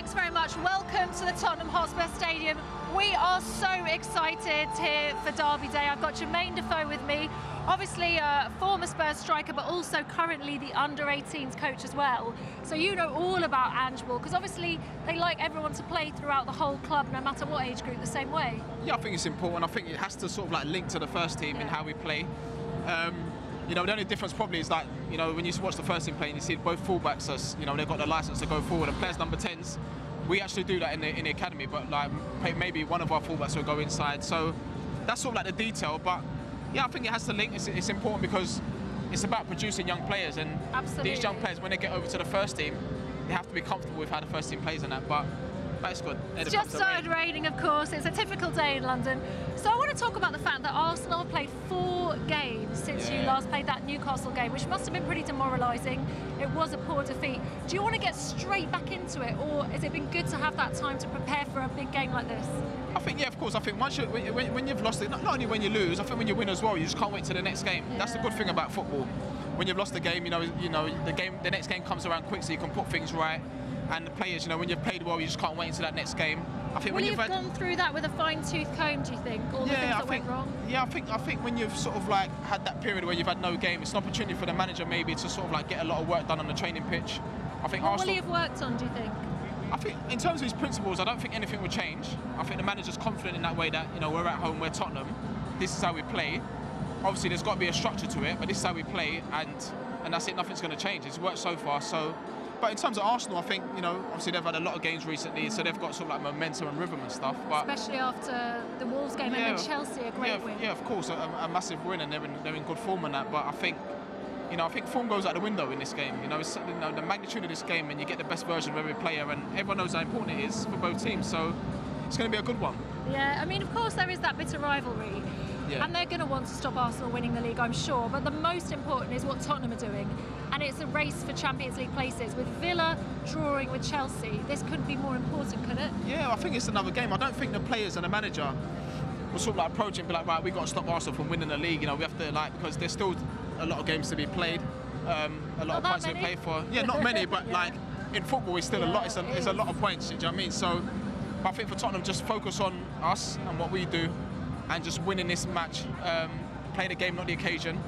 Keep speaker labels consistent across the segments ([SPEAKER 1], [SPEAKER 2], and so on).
[SPEAKER 1] thanks very much. Welcome to the Tottenham Hotspur Stadium. We are so excited here for Derby Day. I've got Jermaine Defoe with me, obviously a former Spurs striker, but also currently the under-18s coach as well. So you know all about Ange Ball, because obviously they like everyone to play throughout the whole club, no matter what age group, the same way. Yeah,
[SPEAKER 2] I think it's important. I think it has to sort of like link to the first team in how we play. You know, the only difference probably is that, you know, when you watch the first team play and you see both fullbacks as, you know, they've got the license to go forward, and players number 10s, we actually do that in the academy, but like maybe one of our fullbacks will go inside. So that's sort of like the detail, but yeah, I think it has to link. It's important because it's about producing young players, and these young players, when they get over to the first team, they have to be comfortable with how the first team plays and that, but it's good.
[SPEAKER 1] It's just started raining, of course. It's a typical day in London. So I want to talk about the fact that Arsenal have played 4 games since you last played that Newcastle game, which must have been pretty demoralising. It was a poor defeat. Do you want to get straight back into it, or has it been good to have that time to prepare for a big game like this?
[SPEAKER 2] I think, yeah, of course. I think once when you've lost it, not only when you lose, I think when you win as well, you just can't wait to the next game. Yeah. That's the good thing about football. When you've lost the game, you know the next game comes around quick, so you can put things right. And the players, you know, when you've played well, you just can't wait until that next game. I think when you've
[SPEAKER 1] gone through that with a fine-tooth comb, do you think? All the things that went wrong?
[SPEAKER 2] Yeah, I think when you've sort of like had that period where you've had no game, it's an opportunity for the manager maybe to sort of like get a lot of work done on the training pitch. I think
[SPEAKER 1] what will he have worked on, do you think?
[SPEAKER 2] I think in terms of his principles, I don't think anything will change. I think the manager's confident in that way that, you know, we're at home, we're Tottenham, this is how we play. Obviously there's got to be a structure to it, but this is how we play, and that's it, nothing's going to change. It's worked so far, so. But in terms of Arsenal, I think, you know, obviously they've had a lot of games recently, so they've got sort of like momentum and rhythm and stuff. But
[SPEAKER 1] especially after the Wolves game and then Chelsea, a great win.
[SPEAKER 2] Yeah, of course, a massive win, and they're in good form and that. But I think form goes out the window in this game. You know, it's, you know, the magnitude of this game, and you get the best version of every player, and everyone knows how important it is for both teams. So it's going to be a good one.
[SPEAKER 1] Yeah, I mean, of course there is that bitter rivalry. Yeah. And they're going to want to stop Arsenal winning the league, I'm sure. But the most important is what Tottenham are doing. And it's a race for Champions League places. With Villa drawing with Chelsea, this couldn't be more important, could it?
[SPEAKER 2] Yeah, I think it's another game. I don't think the players and the manager will sort of like approach it and be like, right, we've got to stop Arsenal from winning the league. You know, we have to, like, because there's still a lot of games to be played, a lot of points to be played for. Yeah, not many, but like in football, it's still a lot. It's a lot of points. Do you know what I mean? So, I think for Tottenham, just focus on us and what we do, and just winning this match, play the game, not the occasion.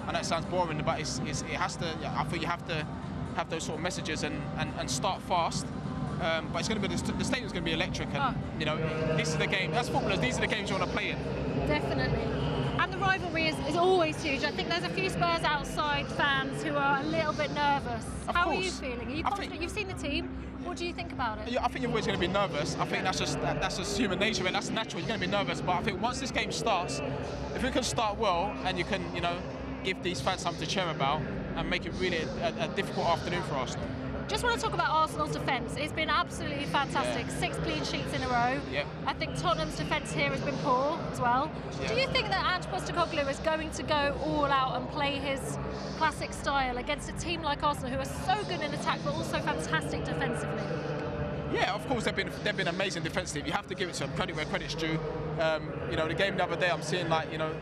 [SPEAKER 2] And that sounds boring, but it has to. I think you have to have those sort of messages and start fast. But it's going to be the stadium's going to be electric, and you know, this is the game. As footballers, these are the games you want to play in.
[SPEAKER 1] Definitely. And the rivalry is always huge. I think there's a few Spurs outside fans who are a little bit nervous. How are you feeling? Are you confident? You've seen the team. What do you think about it?
[SPEAKER 2] Yeah, I think you're always going to be nervous. I think that's just human nature, and that's natural. You're going to be nervous. But I think once this game starts, if you can start well and you can, you know, give these fans something to cheer about and make it really a difficult afternoon for Arsenal.
[SPEAKER 1] Just want to talk about Arsenal's defence. It's been absolutely fantastic. 6 clean sheets in a row.
[SPEAKER 2] Yep.
[SPEAKER 1] I think Tottenham's defence here has been poor as well. Yep. Do you think that Ange Postecoglou is going to go all out and play his classic style against a team like Arsenal, who are so good in attack but also fantastic defensively?
[SPEAKER 2] Yeah, of course they've been amazing defensively. You have to give it to them, credit where credit's due. You know, the game the other day, I'm seeing like, you know,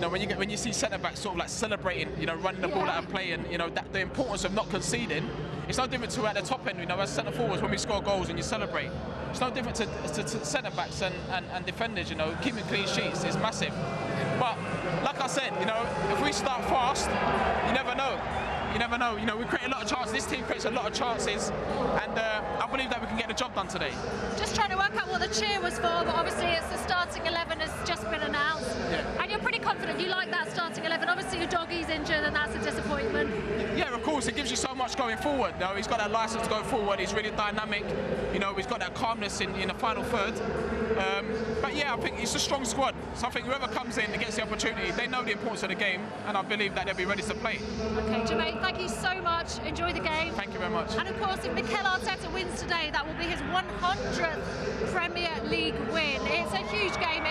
[SPEAKER 2] when you see centre backs sort of like celebrating, you know, running the ball out of play, and you know that the importance of not conceding. It's no different to at the top end, you know, as centre forwards when we score goals and you celebrate. It's no different to centre backs and defenders, you know, keeping clean sheets is massive. But like I said, you know, if we start fast, you never know. You never know. You know, we create a lot of chances. This team creates a lot of chances, and I believe that we can get the job done today.
[SPEAKER 1] Just trying to work out what the cheer was for, but obviously it's the starting 11 has just been announced. Yeah. And you're pretty confident. You like that starting 11. Obviously your doggy's injured, and that's a disappointment. Yeah,
[SPEAKER 2] of course. It gives you so much going forward. You know, he's got that license to go forward. He's really dynamic. You know, he's got that calmness in the final third. But yeah, I think it's a strong squad. So I think whoever comes in and gets the opportunity, they know the importance of the game, and I believe that they'll be ready to play.
[SPEAKER 1] Okay, Jermaine, thank you so much. Enjoy the game.
[SPEAKER 2] Thank you very much.
[SPEAKER 1] And of course, if Mikel Arteta wins today, that will be his 100th Premier League win. It's a huge game.